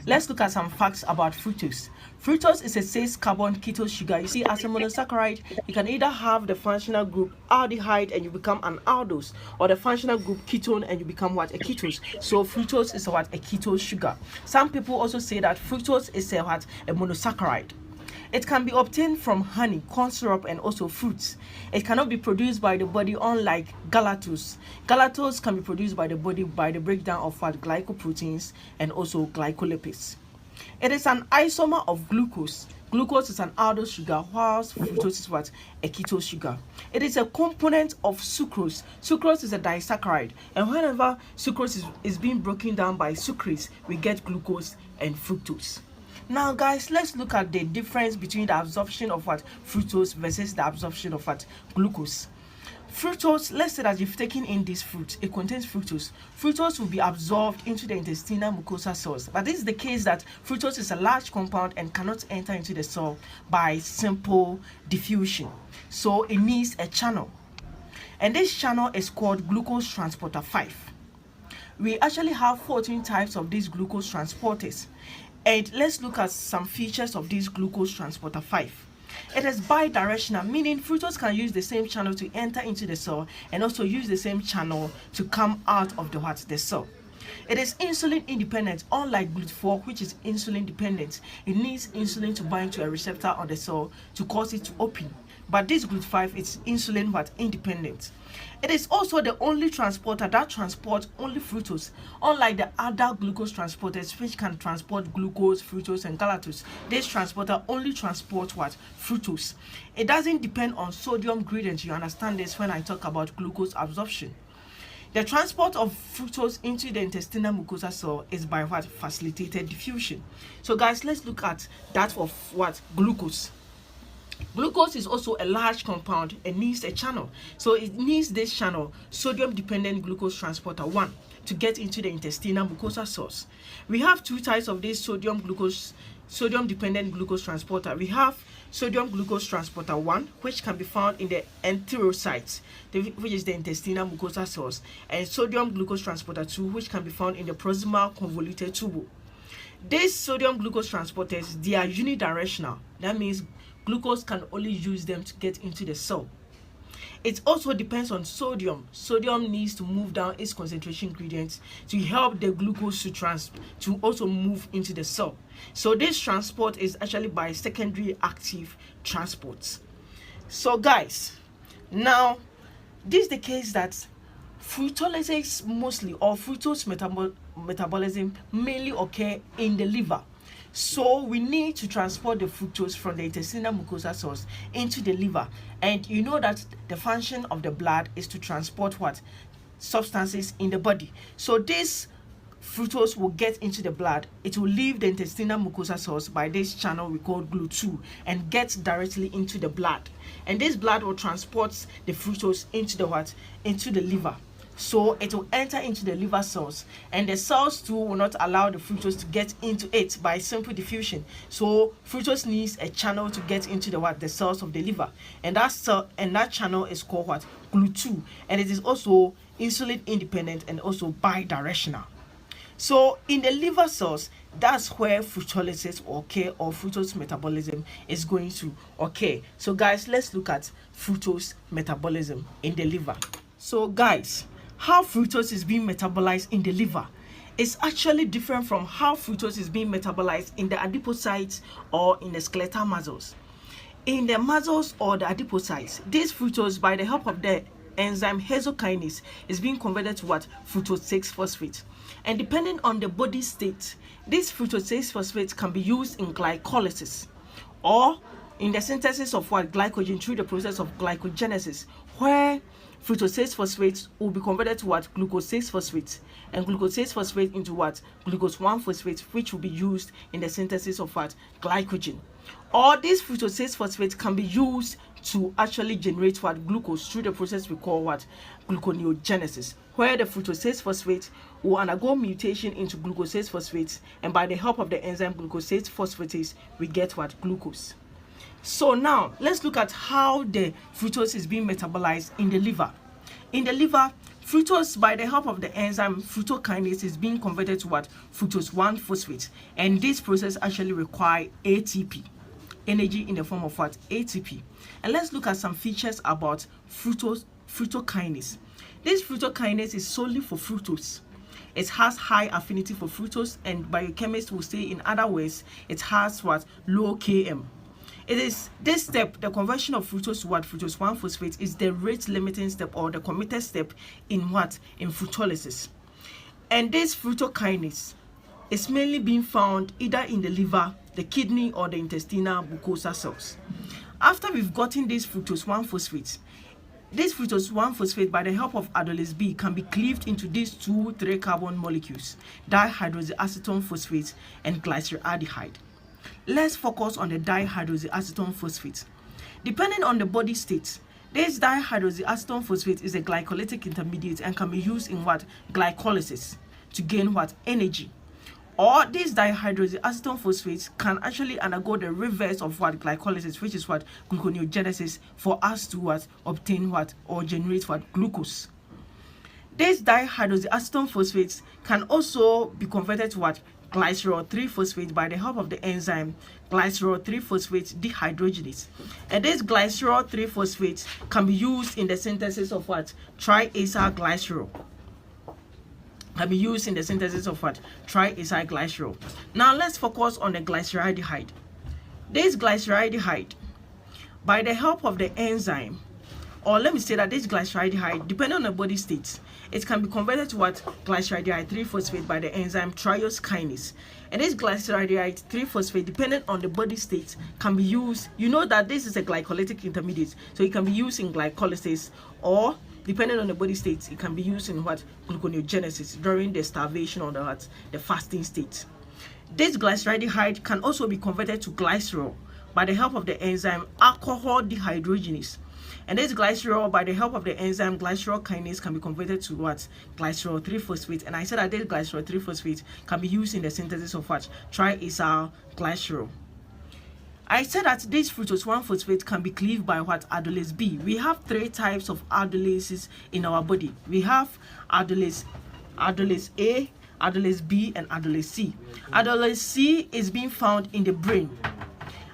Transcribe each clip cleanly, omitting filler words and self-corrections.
let's look at some facts about fructose. Fructose is a 6-carbon ketose sugar. You see, as a monosaccharide, you can either have the functional group aldehyde and you become an aldose, or the functional group ketone and you become what? A ketose. So fructose is what? A ketose sugar. Some people also say that fructose is a what? A monosaccharide. It can be obtained from honey, corn syrup, and also fruits. It cannot be produced by the body, unlike galactose. Galactose can be produced by the body by the breakdown of what? Glycoproteins and also glycolipids. It is an isomer of glucose. Glucose is an aldose sugar, whilst fructose is what? A ketose sugar. It is a component of sucrose. Sucrose is a disaccharide, and whenever sucrose is being broken down by sucrase, we get glucose and fructose. Now guys, let's look at the difference between the absorption of what? Fructose versus the absorption of what? Glucose. Fructose, let's say that you've taken in this fruit, it contains fructose. Fructose will be absorbed into the intestinal mucosa cells. But this is the case that fructose is a large compound and cannot enter into the cell by simple diffusion. So it needs a channel. And this channel is called glucose transporter 5. We actually have 14 types of these glucose transporters. And let's look at some features of this glucose transporter 5. It is bidirectional, meaning fructose can use the same channel to enter into the cell and also use the same channel to come out of the cell. It is insulin independent, unlike GLUT4, which is insulin dependent. It needs insulin to bind to a receptor on the cell to cause it to open. But this GLUT5 is insulin but independent. It is also the only transporter that transports only fructose, unlike the other glucose transporters which can transport glucose, fructose, and galactose. This transporter only transports what? Fructose. It doesn't depend on sodium gradient. You understand this when I talk about glucose absorption. The transport of fructose into the intestinal mucosa cell is by what? Facilitated diffusion. So guys, let's look at that of what? Glucose. Glucose is also a large compound and needs a channel. So it needs this channel, sodium-dependent glucose transporter 1, to get into the intestinal mucosa cells. We have two types of this sodium-dependent glucose transporter. We have sodium glucose transporter 1, which can be found in the enterocytes, which is the intestinal mucosa cells, and sodium glucose transporter 2, which can be found in the proximal convoluted tubule. These sodium glucose transporters, they are unidirectional. That means glucose can only use them to get into the cell. It also depends on sodium. Sodium needs to move down its concentration gradient to help the glucose to also move into the cell. So this transport is actually by secondary active transports. So guys, now this is the case that fructolysis mostly, or fructose metabolism mainly occur in the liver. So we need to transport the fructose from the intestinal mucosa cells into the liver. And you know that the function of the blood is to transport what? Substances in the body. So this fructose will get into the blood. It will leave the intestinal mucosa cells by this channel we call GLUT2 and get directly into the blood. And this blood will transport the fructose into the what? Into the liver. So it will enter into the liver cells, and the cells too will not allow the fructose to get into it by simple diffusion. So fructose needs a channel to get into the what? The cells of the liver, and that channel is called what? GLUT2, and it is also insulin independent and also bidirectional. So in the liver cells, that's where fructolysis occur, or fructose metabolism is going to occur. So guys, let's look at fructose metabolism in the liver. So guys, how fructose is being metabolized in the liver is actually different from how fructose is being metabolized in the adipocytes or in the skeletal muscles. In the muscles or the adipocytes, this fructose, by the help of the enzyme hexokinase, is being converted to what? Fructose 6-phosphate. And depending on the body state, this fructose 6-phosphate can be used in glycolysis or in the synthesis of what? Glycogen through the process of glycogenesis, where fructose 6-phosphate will be converted to what? Glucose 6-phosphate, and glucose 6-phosphate into what? Glucose 1-phosphate, which will be used in the synthesis of what? Glycogen. Or this fructose 6-phosphate can be used to actually generate what? Glucose through the process we call what? Gluconeogenesis, where the fructose 6-phosphate will undergo mutation into glucose 6-phosphate, and by the help of the enzyme glucose 6-phosphatase, we get what? Glucose. So now let's look at how the fructose is being metabolized in the liver. In the liver, Fructose, by the help of the enzyme fructokinase, is being converted to what? Fructose 1-phosphate. And this process actually requires ATP, energy in the form of what? ATP. And let's look at some features about fructokinase. This fructokinase is solely for fructose. It has high affinity for fructose, and biochemists will say, in other words, it has what? Low Km. It is this step, the conversion of fructose to what? Fructose 1-phosphate, is the rate limiting step or the committed step in what? In fructolysis. And this fructokinase is mainly being found either in the liver, the kidney, or the intestinal mucosa cells. After we've gotten this fructose 1-phosphate, this fructose 1-phosphate, by the help of aldolase B, can be cleaved into these 2,3 carbon molecules, dihydroxyacetone phosphate and glyceraldehyde. Let's focus on the dihydroxyacetone phosphate. Depending on the body state, this dihydroxyacetone phosphate is a glycolytic intermediate and can be used in what? Glycolysis, to gain what? Energy. Or this dihydroxyacetone phosphate can actually undergo the reverse of what? Glycolysis, which is what? Gluconeogenesis, for us to what? Obtain what? Or generate what? Glucose. This dihydroxyacetone phosphate can also be converted to what? Glycerol 3-phosphate by the help of the enzyme glycerol 3-phosphate dehydrogenase. And this glycerol 3-phosphate can be used in the synthesis of what? Triacyl glycerol. Can be used in the synthesis of what? Triacyl glycerol. Now let's focus on the glyceraldehyde. This glyceraldehyde, by the help of the enzyme, or let me say that this glyceraldehyde, depending on the body state, it can be converted to what? Glyceraldehyde 3-phosphate by the enzyme triose kinase. And this glyceraldehyde 3-phosphate, depending on the body state, can be used. You know that this is a glycolytic intermediate, so it can be used in glycolysis, or depending on the body state, it can be used in what? Gluconeogenesis, during the starvation or the fasting state. This glyceraldehyde can also be converted to glycerol by the help of the enzyme alcohol dehydrogenase. And this glycerol, by the help of the enzyme glycerol kinase, can be converted to what? Glycerol 3-phosphate. And I said that this glycerol 3-phosphate can be used in the synthesis of what? Triacyl glycerol. I said that this fructose 1-phosphate can be cleaved by what? Aldolase B. We have 3 types of aldolases in our body. We have aldolase A, aldolase B, and aldolase C. Aldolase C is being found in the brain.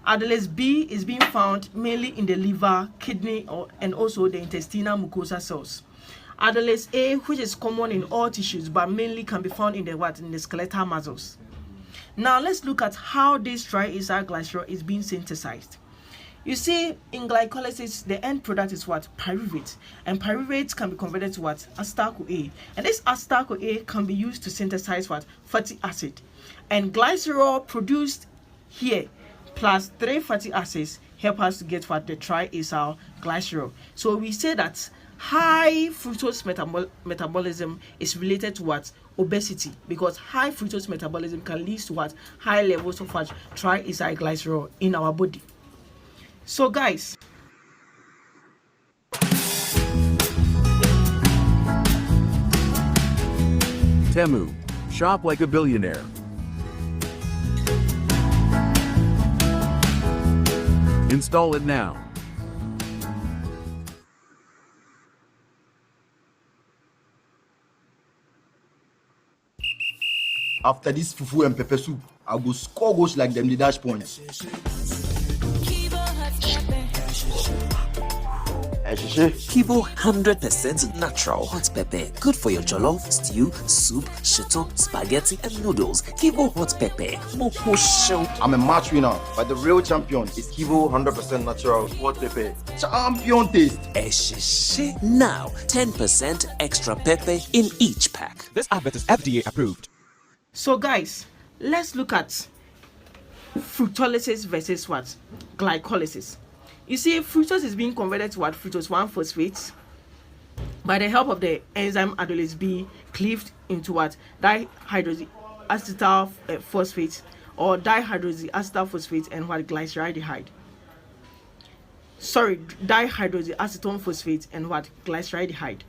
Aldolase B is being found mainly in the liver, kidney, and also the intestinal mucosa cells. Aldolase A, which is common in all tissues, but mainly can be found in the what? In the skeletal muscles. Now let's look at how this triacyl glycerol is being synthesized. You see, in glycolysis, the end product is what? Pyruvate. And pyruvate can be converted to what? Acetyl-CoA. And this acetyl-CoA can be used to synthesize what? Fatty acid. And glycerol produced here plus 3 fatty acids help us to get what? The triacyl glycerol. So we say that high fructose metabolism is related to what? Obesity, because high fructose metabolism can lead to what? High levels of what? Triacyl glycerol in our body. So guys, Temu, shop like a billionaire. Install it now. After this fufu and pepper soup, I go score goals like them the dash points. Kivo 100% natural hot pepper. Good for your jollof, stew, soup, shito, spaghetti, and noodles. Kivo hot pepper. Moko show. I'm a match winner, but the real champion is Kivo 100% natural hot pepper. Champion taste. Now, 10% extra pepper in each pack. This advert is FDA approved. So guys, let's look at fructolysis versus what? Glycolysis. You see, fructose is being converted to what? Fructose 1-phosphate by the help of the enzyme aldolase B, cleaved into what? Dihydroxyacetyl phosphate, or dihydroxyacetyl phosphate, and what? Glyceraldehyde. Sorry, dihydroxyacetone phosphate and what? Glyceraldehyde.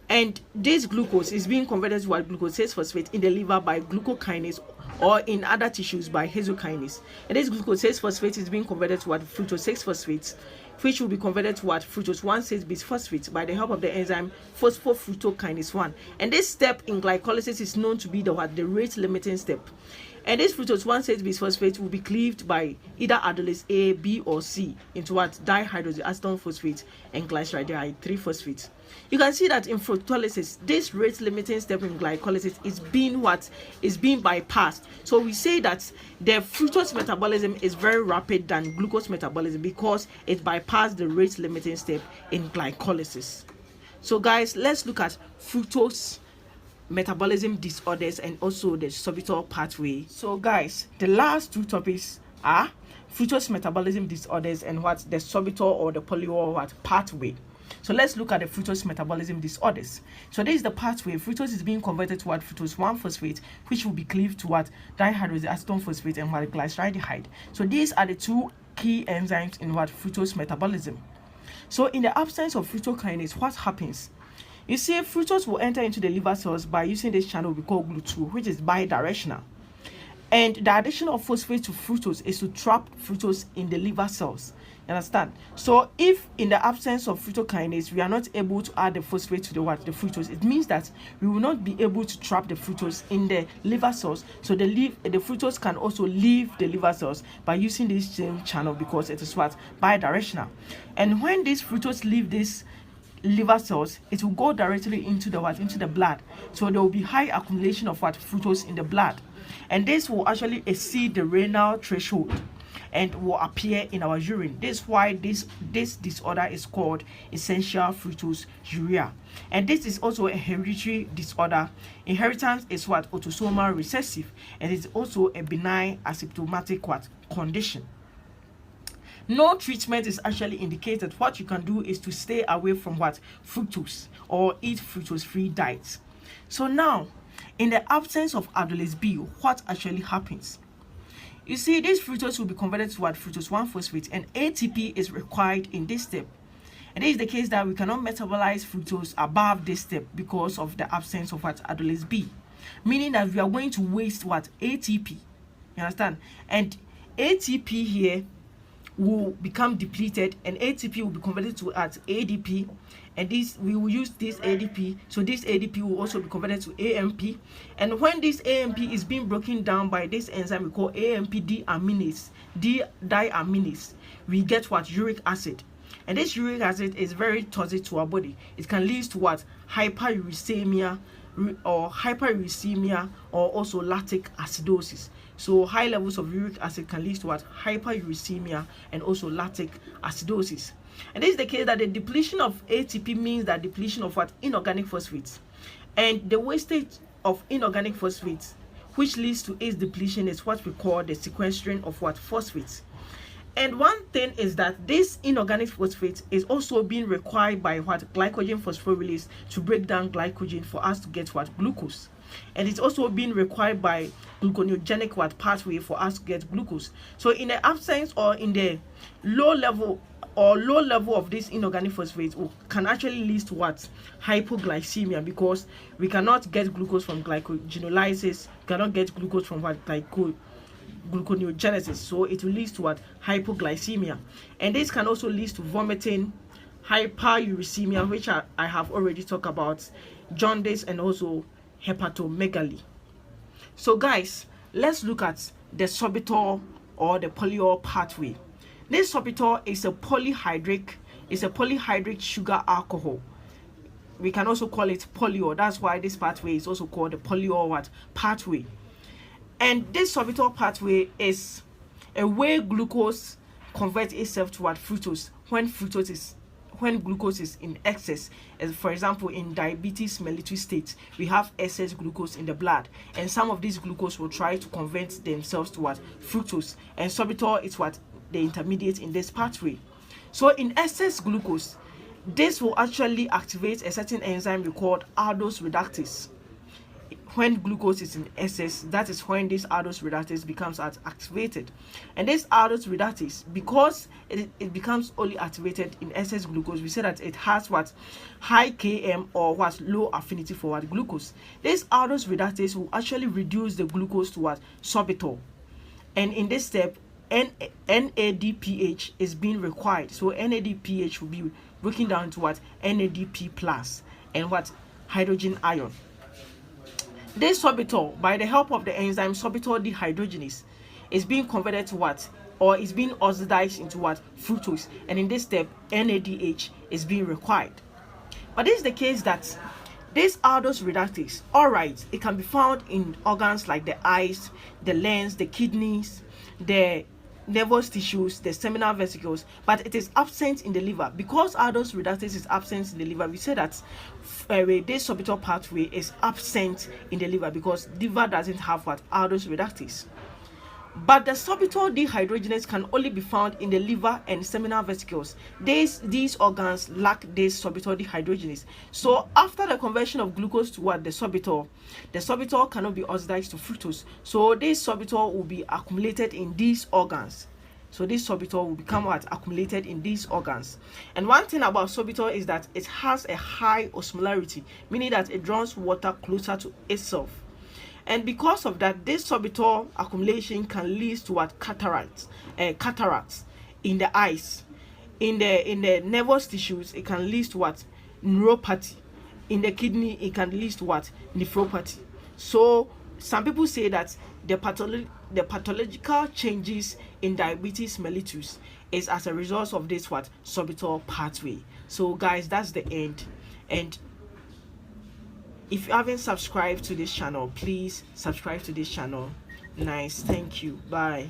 And this glucose is being converted to what? Glucose 6-phosphate in the liver by glucokinase, or in other tissues by hexokinase. And this glucose 6-phosphate is being converted to what? Fructose 6-phosphate which will be converted to what? Fructose 1,6-bisphosphate by the help of the enzyme phosphofructokinase 1. And this step in glycolysis is known to be the rate limiting step. And this fructose 1,6-bisphosphate will be cleaved by either aldolase A, B, or C into what? Dihydroxyacetone phosphate and glyceraldehyde 3-phosphate. You can see that in fructolysis, this rate limiting step in glycolysis is being bypassed. So we say that the fructose metabolism is very rapid than glucose metabolism because it bypassed the rate limiting step in glycolysis. So guys, let's look at fructose metabolism disorders and also the sorbitol pathway. So guys, the last two topics are fructose metabolism disorders and what? The sorbitol or the polyol pathway. So let's look at the fructose metabolism disorders. So this is the pathway. Fructose is being converted to what? Fructose 1-phosphate, which will be cleaved to what? Dihydroxyacetone phosphate and what? Glyceraldehyde. So these are the two key enzymes in what? Fructose metabolism. So in the absence of fructokinase, what happens? You see, fructose will enter into the liver cells by using this channel we call GLUT2, which is bidirectional. And the addition of phosphate to fructose is to trap fructose in the liver cells. You understand? So if in the absence of fructokinase, we are not able to add the phosphate to the fructose, it means that we will not be able to trap the fructose in the liver cells. So the fructose can also leave the liver cells by using this same channel because it is what? Bidirectional. And when this fructose leave this liver cells, it will go directly into the into the blood. So there will be high accumulation of fructose in the blood, and this will actually exceed the renal threshold and will appear in our urine. This is why this disorder is called essential fructosuria. And this is also a hereditary disorder. Inheritance is what? Autosomal recessive, and it's also a benign asymptomatic condition. No treatment is actually indicated. What you can do is to stay away from fructose or eat fructose-free diets. So now, in the absence of aldolase B, what actually happens? You see, this fructose will be converted to fructose 1-phosphate, and ATP is required in this step. And it is the case that we cannot metabolize fructose above this step because of the absence of aldolase B, meaning that we are going to waste ATP. You understand? And ATP here will become depleted, and ATP will be converted to ADP, and this we will use this ADP. So this ADP will also be converted to AMP, and when this AMP is being broken down by this enzyme we call AMP diaminase, we get uric acid. And this uric acid is very toxic to our body. It can lead to hyperuricemia or also lactic acidosis. So high levels of uric acid can lead to hyperuricemia and also lactic acidosis. And this is the case that the depletion of ATP means that depletion of inorganic phosphates, and the wastage of inorganic phosphates, which leads to its depletion, is what we call the sequestering of phosphates. And one thing is that this inorganic phosphate is also being required by glycogen phosphorylase to break down glycogen for us to get glucose. And it's also being required by gluconeogenic pathway for us to get glucose. So in the absence or in the low level of this inorganic phosphate can actually lead to hypoglycemia, because we cannot get glucose from glycogenolysis, cannot get glucose from gluconeogenesis, so it will lead to hypoglycemia. And this can also lead to vomiting, hyperuricemia, which I have already talked about, jaundice, and also hepatomegaly. So guys, let's look at the sorbitol or the polyol pathway. This sorbitol is a polyhydric sugar alcohol. We can also call it polyol. That's why this pathway is also called the polyol pathway. And this sorbitol pathway is a way glucose converts itself to fructose when glucose is in excess. As for example, in diabetes mellitus state, we have excess glucose in the blood, and some of these glucose will try to convert themselves to fructose, and sorbitol is the intermediate in this pathway. So in excess glucose, this will actually activate a certain enzyme we call aldose reductase. When glucose is in excess, that is when this aldose reductase becomes activated. And this aldose reductase, because it becomes only activated in excess glucose, we say that it has high Km or low affinity for glucose. This aldose reductase will actually reduce the glucose to sorbitol. And in this step, NADPH is being required. So NADPH will be breaking down to what? NADP plus and what? Hydrogen ion. This sorbitol, by the help of the enzyme sorbitol dehydrogenase, is being converted to what? Or is being oxidized into what? Fructose. And in this step, NADH is being required. But this is the case that this aldose reductase, alright, it can be found in organs like the eyes, the lungs, the kidneys, the nervous tissues, the seminal vesicles, but it is absent in the liver. Because aldose reductase is absent in the liver, we say that this sorbitol pathway is absent in the liver because liver doesn't have what? Aldose reductase. But the sorbitol dehydrogenase can only be found in the liver and seminal vesicles. These organs lack this sorbitol dehydrogenase. So after the conversion of glucose to what? The sorbitol cannot be oxidized to fructose. So this sorbitol will be accumulated in these organs. So this sorbitol will become what? Accumulated in these organs. And one thing about sorbitol is that it has a high osmolarity, meaning that it draws water closer to itself. And because of that, this sorbitol accumulation can lead to what? Cataracts in the eyes, in the nervous tissues. It can lead to what? Neuropathy. In the kidney, it can lead to what? Nephropathy. So some people say that the pathological changes in diabetes mellitus is as a result of this what? Sorbitol pathway. So guys, that's the end. And if you haven't subscribed to this channel, please subscribe to this channel. Nice. Thank you. Bye.